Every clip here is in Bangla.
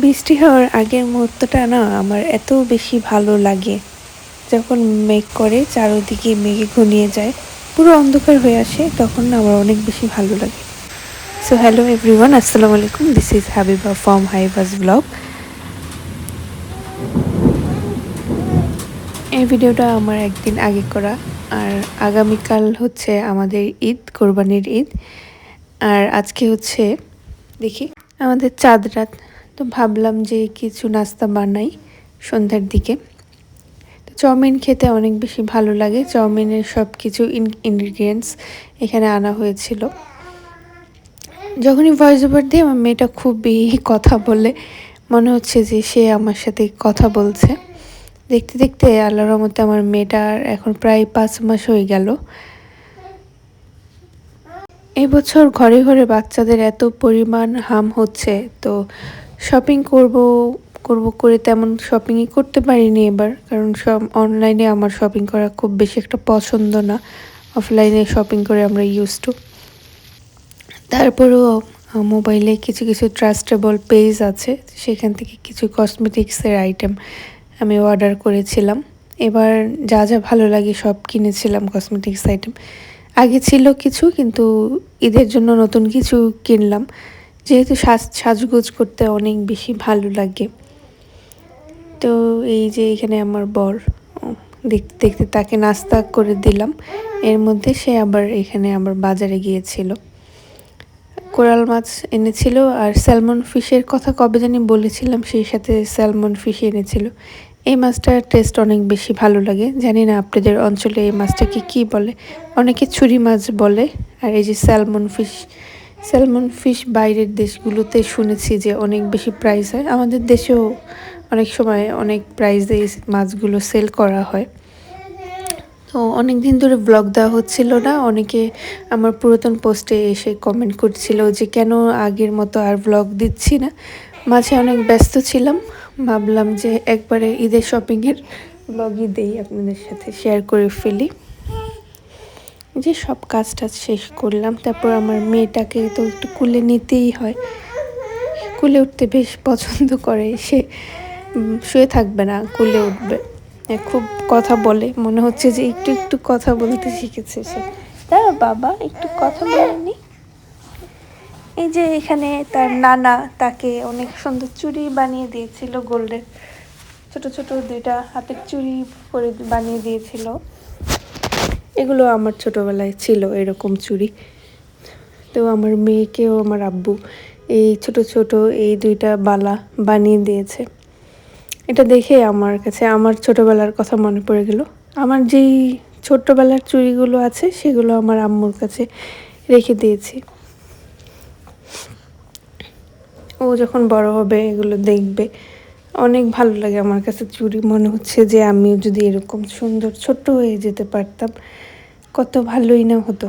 বৃষ্টি হওয়ার আগের মুহূর্তটা না আমার এত বেশি ভালো লাগে। যখন মেঘ করে চারদিকে মেঘে ঘনিয়ে যায়, পুরো অন্ধকার হয়ে আসে, তখন না আমার অনেক বেশি ভালো লাগে। সো হ্যালো এভরিওয়ান, আসসালামু আলাইকুম। দিস ইজ হাবিবা ফ্রম হাইবাস ব্লগ। এই ভিডিওটা আমার একদিন আগে করা, আর আগামীকাল হচ্ছে আমাদের ঈদ, কোরবানির ঈদ। আর আজকে হচ্ছে দেখি আমাদের চাঁদ রাত, তো ভাবলাম যে কিছু নাস্তা বানাই সন্ধ্যার দিকে। তো চাউমিন খেতে অনেক বেশি ভালো লাগে। চাউমিনের সব কিছু ইনগ্রিডিয়েন্টস এখানে আনা হয়েছিল। যখনই ভয়েস ওভার দিই আমার মেয়েটা খুবই কথা বলে, মনে হচ্ছে যে সে আমার সাথে কথা বলছে। দেখতে দেখতে আল্লাহর রহমতে আমার মেয়েটার এখন প্রায় 5 মাস হয়ে গেল। এই বছর ঘরে ঘরে বাচ্চাদের এত পরিমাণ হাম হচ্ছে, তো শপিং করব করব করে তেমন শপিংই করতে পারিনি এবার, কারণ সব অনলাইনে আমার শপিং করা খুব বেশি একটা পছন্দ না। অফলাইনে শপিং করে আমরা ইউজ টু। তারপরেও মোবাইলে কিছু কিছু ট্রাস্টেবল পেজ আছে, সেখান থেকে কিছু কসমেটিক্সের আইটেম আমি অর্ডার করেছিলাম। এবার যা যা ভালো লাগে সব কিনেছিলাম কসমেটিক্স আইটেম। আগে ছিল কিছু, কিন্তু ঈদের জন্য নতুন কিছু কিনলাম, যেহেতু সাজগোজ করতে অনেক বেশি ভালো লাগে। তো এই যে এখানে আমার বর, দেখতে দেখতে তাকে নাস্তা করে দিলাম। এর মধ্যে সে আবার এখানে আবার বাজারে গিয়েছিল, কোরাল মাছ এনেছিল। আর স্যালমন ফিশের কথা কবে জানি বলেছিলাম, সেই সাথে স্যালমন ফিশ এনেছিল। এই মাছটার টেস্ট অনেক বেশি ভালো লাগে। জানি না আপনাদের অঞ্চলে এই মাছটাকে কী বলে, অনেকে ছুরি মাছ বলে। আর এই যে স্যালমন ফিশ বাইরের দেশগুলোতে শুনেছি যে অনেক বেশি প্রাইস হয়। আমাদের দেশেও অনেক সময় অনেক প্রাইসে এই মাছগুলো সেল করা হয়। তো অনেক দিন ধরে ব্লগ দেওয়া হচ্ছিল না। অনেকে আমার পুরাতন পোস্টে এসে কমেন্ট করছিল যে কেন আগের মতো আর ব্লগ দিচ্ছি না। মাঝে অনেক ব্যস্ত ছিলাম, ভাবলাম যে একবারে ঈদের শপিংয়ের ব্লগই দেই, আপনাদের সাথে শেয়ার করে ফেলি। যে সব কাজ টাজ শেষ করলাম, তারপর আমার মেয়েটাকে তো একটু কুলে নিতেই হয়। কুলে উঠতে বেশ পছন্দ করে সে, শুয়ে থাকবে না, কুলে উঠবে। খুব কথা বলে, মনে হচ্ছে যে একটু একটু কথা বলতে শিখেছে সে। তার বাবা একটু কথা বলেনি। এই যে এখানে তার নানা তাকে অনেক সুন্দর চুড়ি বানিয়ে দিয়েছিল, গোল্ডের ছোট ছোট 2টা হাতের চুড়ি করে বানিয়ে দিয়েছিল। এগুলো আমার ছোটবেলায় ছিল এরকম চুড়ি। তো আমার মেয়েকেও আমার আব্বু এই ছোট ছোট এই 2টা বালা বানিয়ে দিয়েছে। এটা দেখে আমার কাছে আমার ছোটবেলার কথা মনে পড়ে গেল। আমার যেই ছোট্টবেলার চুড়িগুলো আছে সেগুলো আমার আম্মুর কাছে রেখে দিয়েছি। ও যখন বড় হবে এগুলো দেখবে, অনেক ভালো লাগে আমার কাছে চুড়ি। মনে হচ্ছে যে আমিও যদি এরকম সুন্দর ছোট্ট হয়ে যেতে পারতাম, কত ভালোই না হতো।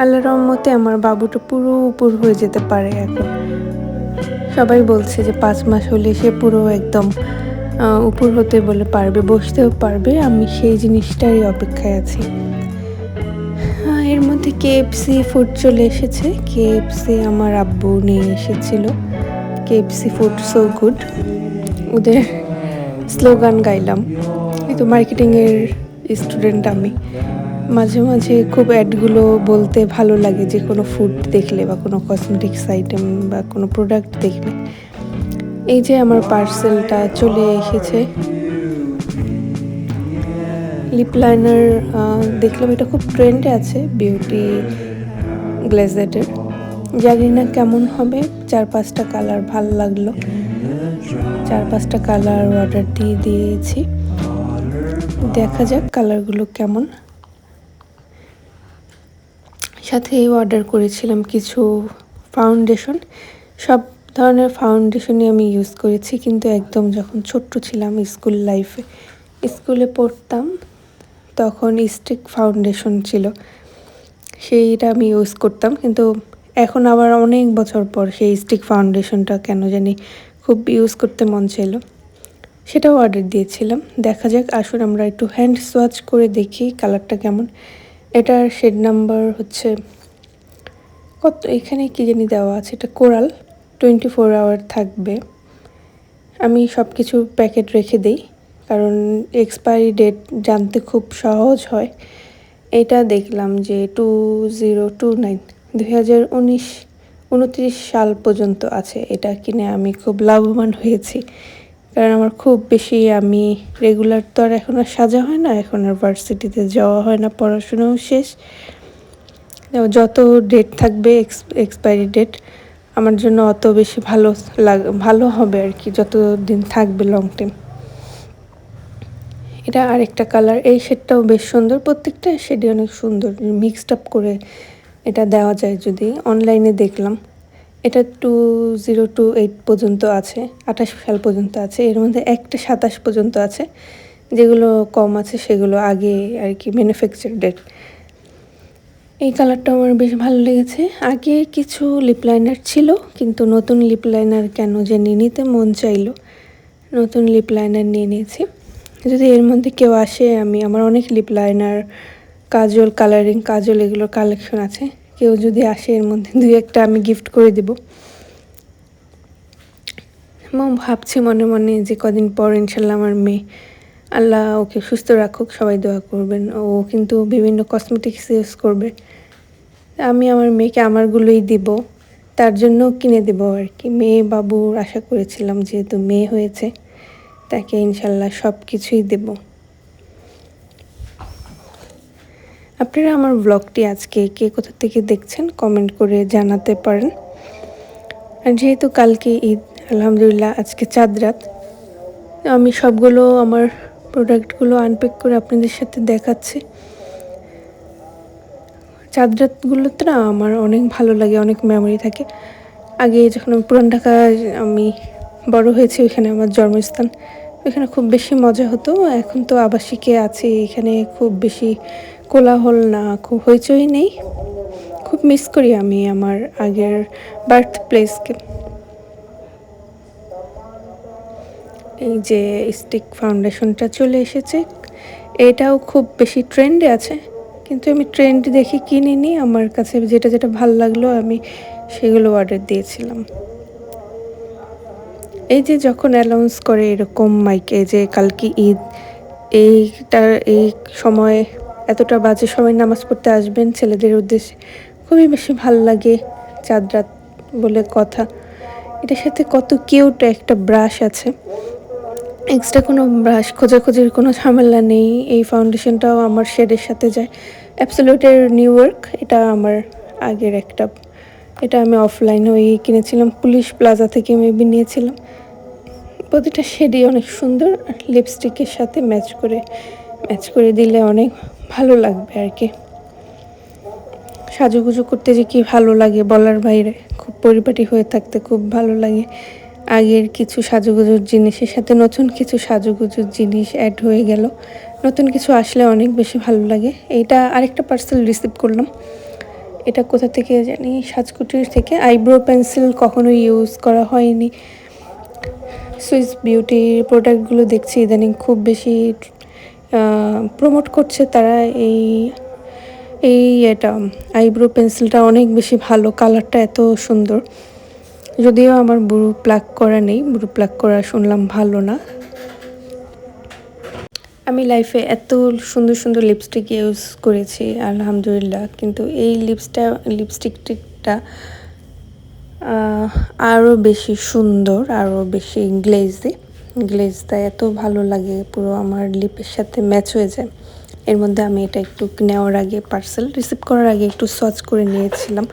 আল্লাহর রহমতে আমার বাবুটা পুরো উপর হয়ে যেতে পারে এখন। সবাই বলছে যে 5 মাস হলে সে পুরো একদম উপর হতে বলে পারবে, বসতেও পারবে। আমি সেই জিনিসটারই অপেক্ষায় আছি। এর মধ্যে কেএফসি ফুড চলে এসেছে। কেএফসি আমার আব্বু নিয়ে এসেছিল। KFC food so good. ওদের স্লোগান গাইলাম। এই তো মার্কেটিংয়ের স্টুডেন্ট আমি। মাঝে মাঝে খুব অ্যাডগুলো বলতে ভালো লাগে, যে কোনো ফুড দেখলে বা কোনো কসমেটিক্স আইটেম বা কোনো প্রোডাক্ট দেখলে। এই যে আমার পার্সেলটা চলে এসেছে। লিপ লাইনার দেখলাম, এটা খুব ট্রেন্ডে আছে, বিউটি গ্লেজেটের। জানি না কেমন হবে, 4-5টা কালার ভালো লাগলো, 4-5টা কালার অর্ডার দিয়ে দিয়েছি। দেখা যাক কালারগুলো কেমন। সাথে অর্ডার করেছিলাম কিছু ফাউন্ডেশন। সব ধরনের ফাউন্ডেশনই আমি ইউজ করেছি, কিন্তু একদম যখন ছোট্ট ছিলাম স্কুল লাইফে, স্কুলে পড়তাম, তখন স্টিক ফাউন্ডেশন ছিল, সেইটা আমি ইউজ করতাম। কিন্তু এখন আবার অনেক বছর পর সেই স্টিক ফাউন্ডেশনটা কেন জানি খুব ইউজ করতে মন চাইলো। সেটাও অর্ডার দিয়েছিলাম। দেখা যাক, আসুন আমরা একটু হ্যান্ড সোয়াচ করে দেখি কালারটা কেমন। এটার শেড নাম্বার হচ্ছে কত, এখানে কি জানি দেওয়া আছে, এটা কোরাল, 24 আওয়ার থাকবে। আমি সব কিছু প্যাকেট রেখে দেই, কারণ এক্সপায়ারি ডেট জানতে খুব সহজ হয়। এটা দেখলাম যে 2029 2029 সাল পর্যন্ত আছে। এটা কিনে আমি খুব লাভবান হয়েছি, কারণ আমার খুব বেশি, আমি রেগুলার তো আর এখন আর সাজা হয় না, এখন আর ভার্সিটিতে যাওয়া হয় না, পড়াশোনাও শেষ। যত ডেট থাকবে এক্সপায়ারি ডেট আমার জন্য অত বেশি ভালো হবে আর কি, যত দিন থাকবে লং টাইম। এটা আরেকটা কালার, এই শেডটাও বেশ সুন্দর, প্রত্যেকটা শেডই অনেক সুন্দর, মিক্সড আপ করে এটা দেওয়া যায় যদি। অনলাইনে দেখলাম এটা 2028 পর্যন্ত আছে, 28 সাল পর্যন্ত আছে। এর মধ্যে একটা 27 পর্যন্ত আছে, যেগুলো কম আছে সেগুলো আগে আর কি ম্যানুফ্যাকচার ডেট। এই কালারটা আমার বেশ ভালো লেগেছে। আগে কিছু লিপ লাইনার ছিল, কিন্তু নতুন লিপ লাইনার কেন জানি নিতে মন চাইলো, নতুন লিপ লাইনার নিয়ে নিয়েছি। যদি এর মধ্যে কেউ আসে, আমার অনেক লিপ লাইনার, কাজল, কালারিং কাজল, এগুলোর কালেকশন আছে। কেউ যদি আসে এর মধ্যে 2-1টা আমি গিফট করে দেব। এবং ভাবছি মনে মনে যে কদিন পর ইনশাল্লাহ আমার মেয়ে, আল্লাহ ওকে সুস্থ রাখুক, সবাই দোয়া করবেন। ও কিন্তু বিভিন্ন কসমেটিক্স ইউজ করবে, আমি আমার মেয়েকে আমারগুলোই দিব, তার জন্য কিনে দেব আর কি। মেয়ে বাবুর আশা করেছিলাম, যেহেতু মেয়ে হয়েছে তাকে ইনশাল্লাহ সব কিছুই দেব। আপনারা আমার ব্লগটি আজকে কে কোথা থেকে দেখছেন কমেন্ট করে জানাতে পারেন। আর যেহেতু কালকে ঈদ, আলহামদুলিল্লাহ আজকে চাঁদ রাত, আমি সবগুলো আমার প্রোডাক্টগুলো আনপ্যাক করে আপনাদের সাথে দেখাচ্ছি। চাঁদ রাতগুলোতে না আমার অনেক ভালো লাগে, অনেক মেমোরি থাকে। আগে যখন আমি পুরান ঢাকায় আমি বড় হয়েছি, ওইখানে আমার জন্মস্থান, ওইখানে খুব বেশি মজা হতো। এখন তো আবাসিকে আছি, এখানে খুব বেশি কোলাহল না, খুব হইচই নেই। খুব মিস করি আমি আমার আগের বার্থ প্লেসকে। এই যে স্টিক ফাউন্ডেশনটা চলে এসেছে, এটাও খুব বেশি ট্রেন্ডে আছে, কিন্তু আমি ট্রেন্ড দেখে কিনিনি। আমার কাছে যেটা যেটা ভালো লাগলো আমি সেগুলো অর্ডার দিয়েছিলাম। এই যে যখন অ্যানাউন্স করে এরকম মাইকে যে কালকে ঈদ, এই সময় এতটা বাজে সময় নামাজ পড়তে আসবেন ছেলেদের উদ্দেশ্যে, খুবই বেশি ভালো লাগে। চাঁদ রাত বলে কথা, এটার সাথে কত কিউট একটা ব্রাশ আছে, এক্সট্রা কোনো ব্রাশ খোঁজাখুঁজির কোনো ঝামেলা নেই। এই ফাউন্ডেশনটাও আমার শেডের সাথে যায়, অ্যাবসোলিউটের নিউ ওয়ার্ক। এটা আমার আগের একটা, এটা আমি অফলাইনে ওই কিনেছিলাম, পুলিশ প্লাজা থেকে মেবি নিয়েছিলাম। প্রতিটা শেডই অনেক সুন্দর, লিপস্টিকের সাথে ম্যাচ করে দিলে অনেক ভালো লাগবে আর কি। সাজুগুজু করতে যে কি ভালো লাগে বলার বাইরে, খুব পরিপাটি হয়ে থাকতে খুব ভালো লাগে। আগের কিছু সাজুগুজুর জিনিসের সাথে নতুন কিছু সাজুগুজুর জিনিস অ্যাড হয়ে গেল, নতুন কিছু আসলে অনেক বেশি ভালো লাগে। এইটা আরেকটা পার্সেল রিসিভ করলাম, এটা কোথা থেকে জানি, সাজকুটির থেকে। আইব্রো পেন্সিল কখনো ইউজ করা হয়নি। সুইস বিউটির প্রোডাক্টগুলো দেখছি ইদানিং খুব বেশি প্রমোট করছে তারা। এটা আইব্রো পেন্সিলটা অনেক বেশি ভালো, কালারটা এত সুন্দর। যদিও আমার ব্রু প্লাক করা নেই, ব্রু প্লাক করা শুনলাম ভালো না। আমি লাইফে এত সুন্দর সুন্দর লিপস্টিক ইউজ করেছি আলহামদুলিল্লাহ, কিন্তু এই লিপস্টিকটা আরও বেশি সুন্দর, আরও বেশি গ্লেজটা এত ভালো লাগে, পুরো আমার লিপের সাথে ম্যাচ হয়ে যায়। এর মধ্যে আমি এটা একটু নেওয়ার আগে, পার্সেল রিসিভ করার আগে একটু সার্চ করে নিয়েছিলাম।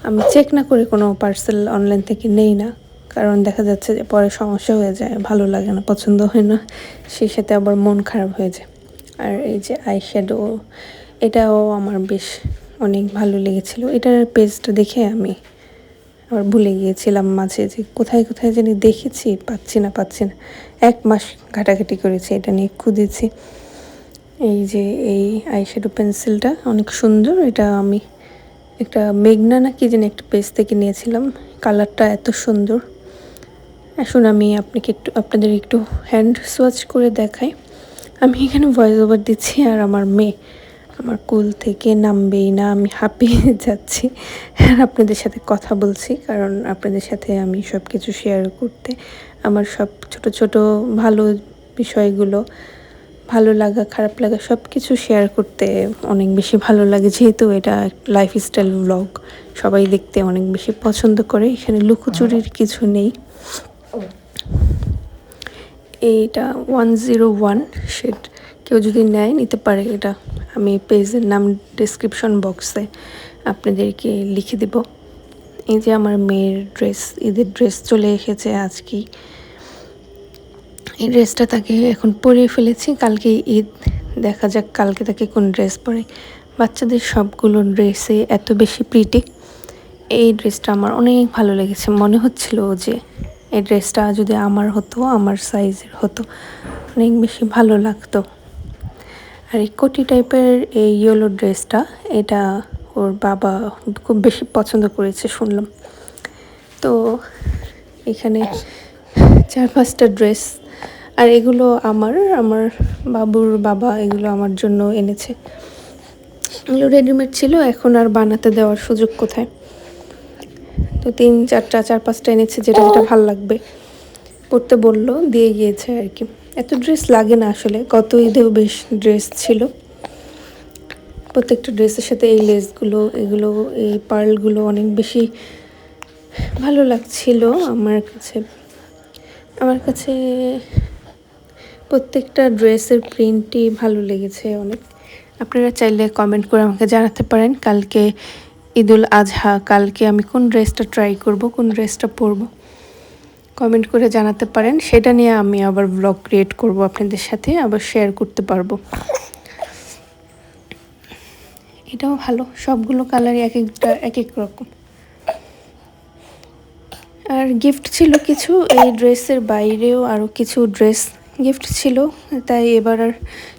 আমি চেক না করে কোনো পার্সেল অনলাইন থেকে নেই না, কারণ দেখা যাচ্ছে যে পরে সমস্যা হয়ে যায়, ভালো লাগে না, পছন্দ হয় না, সেই সাথে আবার মন খারাপ হয়ে যায়। আর এই যে আই শ্যাডো, এটাও আমার বেশ অনেক ভালো লেগেছিল। এটার পেজটা দেখে আমি আবার ভুলে গিয়েছিলাম মাঝে, যে কোথায় কোথায় জানি দেখেছি, পাচ্ছি না। 1 মাস ঘাটাঘাটি করেছি, এটা নিয়ে খুঁজেছি। এই যে এই আইশ্যাডো পেন্সিলটা অনেক সুন্দর, এটা আমি একটা মেঘনা না কি জানি একটা পেজ থেকে নিয়েছিলাম। কালারটা এত সুন্দর, আসুন আমি আপনাদের একটু হ্যান্ড সোয়াচ করে দেখাই। আমি এখানে ভয়েস ওভার দিচ্ছি আর আমার মেয়ে আমার কোল থেকে নামবেই না, আমি হাঁপিয়ে যাচ্ছি আর আপনাদের সাথে কথা বলছি, কারণ আপনাদের সাথে আমি সব কিছু শেয়ার করতে, আমার সব ছোট ছোট ভালো বিষয়গুলো, ভালো লাগা খারাপ লাগা সব কিছু শেয়ার করতে অনেক বেশি ভালো লাগে, যেহেতু এটা লাইফস্টাইল ব্লগ, সবাই দেখতে অনেক বেশি পছন্দ করে। এখানে লুকোচুরির কিছু নেই। এইটা 101 শেড, কেউ যদি নেয় নিতে পারে। এটা আমি পেজের নাম ডেসক্রিপশন বক্সে আপনাদেরকে লিখে দেব। এই যে আমার মেয়ের ড্রেস, ঈদের ড্রেস চলে এসেছে আজকেই। এই ড্রেসটা তাকে এখন পরিয়ে ফেলেছি, কালকে ঈদ, দেখা যাক কালকে তাকে কোন ড্রেস পরে। বাচ্চাদের সবগুলো ড্রেসে এত বেশি প্রিটি। এই ড্রেসটা আমার অনেক ভালো লেগেছে, মনে হচ্ছিল যে এই ড্রেসটা যদি আমার হতো, আমার সাইজের হতো, অনেক বেশি ভালো লাগতো। আর এই কোটি টাইপের এই ইয়েলো ড্রেসটা, এটা ওর বাবা খুব বেশি পছন্দ করেছে শুনলাম। তো এখানে 4-5টা ড্রেস, আর এগুলো আমার বাবুর বাবা এগুলো আমার জন্য এনেছে। এগুলো রেডিমেড ছিল, এখন আর বানাতে দেওয়ার সুযোগ কোথায়। তো 4-5টা এনেছে, যেটা যেটা ভাল লাগবে পরতে বললো, দিয়ে গিয়েছে আর কি। এত ড্রেস লাগে না আসলে, গত ঈদেও বেশ ড্রেস ছিল। প্রত্যেকটা ড্রেসের সাথে এই লেসগুলো, এগুলো, এই পার্লগুলো অনেক বেশি ভালো লাগছিল আমার কাছে প্রত্যেকটা ড্রেসের প্রিন্টই ভালো লেগেছে অনেক। আপনারা চাইলে কমেন্ট করে আমাকে জানাতে পারেন কালকে ঈদুল আজহা, কালকে আমি কোন ড্রেসটা ট্রাই করব, কোন ড্রেসটা পরবো, কমেন্ট করে জানাতে পারেন। সেটা নিয়ে আমি আবার ব্লগ ক্রিয়েট করব, আপনাদের সাথে আবার শেয়ার করতে পারবো। এটাও ভালো, সবগুলো কালারই এক একটা এক এক রকম। আর গিফট ছিল কিছু, এই ড্রেসের বাইরেও আরও কিছু ড্রেস গিফট ছিল, তাই এবার আর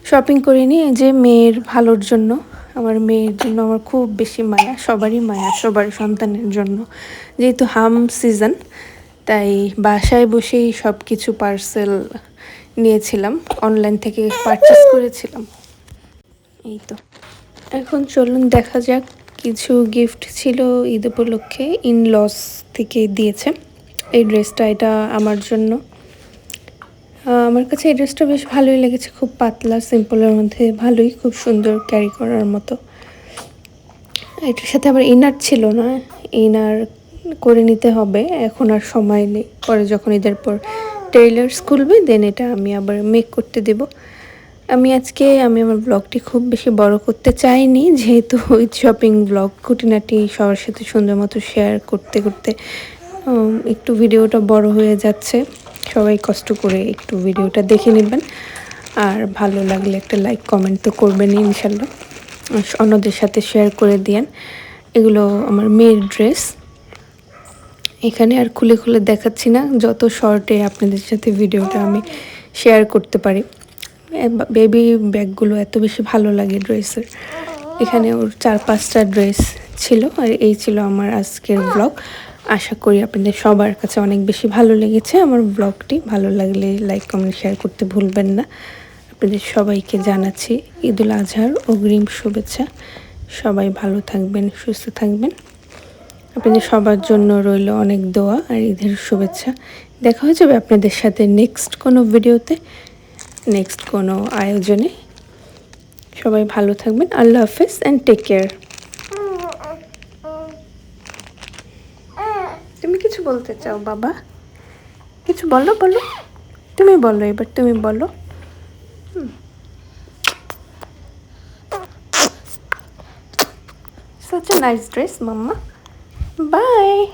শপিং করিনি। যে মেয়ের ভালোর জন্য, আমার মেয়ের জন্য আমার খুব বেশি মায়া, সবারই মায়া, সবার সন্তানের জন্য, যেহেতু হাম সিজন, তাই বাসায় বসেই সব কিছু পার্সেল নিয়েছিলাম, অনলাইন থেকে পারচেস করেছিলাম। এই তো এখন চলুন দেখা যাক, কিছু গিফট ছিল ঈদ উপলক্ষে, ইনলস থেকে দিয়েছে এই ড্রেসটা, এটা আমার জন্য। আমার কাছে এই ড্রেসটা বেশ ভালোই লেগেছে, খুব পাতলা সিম্পলের মধ্যে, ভালোই, খুব সুন্দর ক্যারি করার মতো। এটার সাথে আবার ইনার ছিল না, ইনার করে নিতে হবে, এখন আর সময় নেই, পরে যখন ঈদের পর টেইলার্স খুলবে দেন এটা আমি আবার মেক করতে দেব। আমি আমার ব্লগটি খুব বেশি বড় করতে চাইনি, যেহেতু ঈদ শপিং ব্লগ, খুঁটিনাটি সবার সাথে সুন্দর মতো শেয়ার করতে করতে একটু ভিডিওটা বড় হয়ে যাচ্ছে। সবাই কষ্ট করে একটু ভিডিওটা দেখে নেবেন, আর ভালো লাগলে একটা লাইক কমেন্ট তো করবেন ইনশাল্লাহ, অন্যদের সাথে শেয়ার করে দিয়েন। এগুলো আমার মেয়ের ড্রেস, এখানে আর খুলে খুলে দেখাচ্ছি না, যত শর্টে আপনাদের সাথে ভিডিওটা আমি শেয়ার করতে পারি। বেবি ব্যাগগুলো এত বেশি ভালো লাগে ড্রেসের। এখানে ওর 4-5টা ড্রেস ছিল, আর এই ছিল আমার আজকের ব্লগ। আশা করি আপনাদের সবার কাছে অনেক বেশি ভালো লেগেছে আমার ব্লগটি। ভালো লাগলে লাইক কমেন্ট শেয়ার করতে ভুলবেন না। আপনাদের সবাইকে জানাচ্ছি ঈদুল আজহার অগ্রিম শুভেচ্ছা। সবাই ভালো থাকবেন, সুস্থ থাকবেন। আপনাদের সবার জন্য রইল অনেক দোয়া আর ঈদের শুভেচ্ছা। দেখা হয়ে যাবে আপনাদের সাথে নেক্সট কোনো ভিডিওতে, নেক্সট কোনো আয়োজনে। সবাই ভালো থাকবেন, আল্লাহ হাফেজ অ্যান্ড টেক কেয়ার। তুমি কিছু বলতে চাও বাবা? কিছু বলো, তুমি বলো, এবার তুমি বলো। Such a nice dress, Mama. Bye.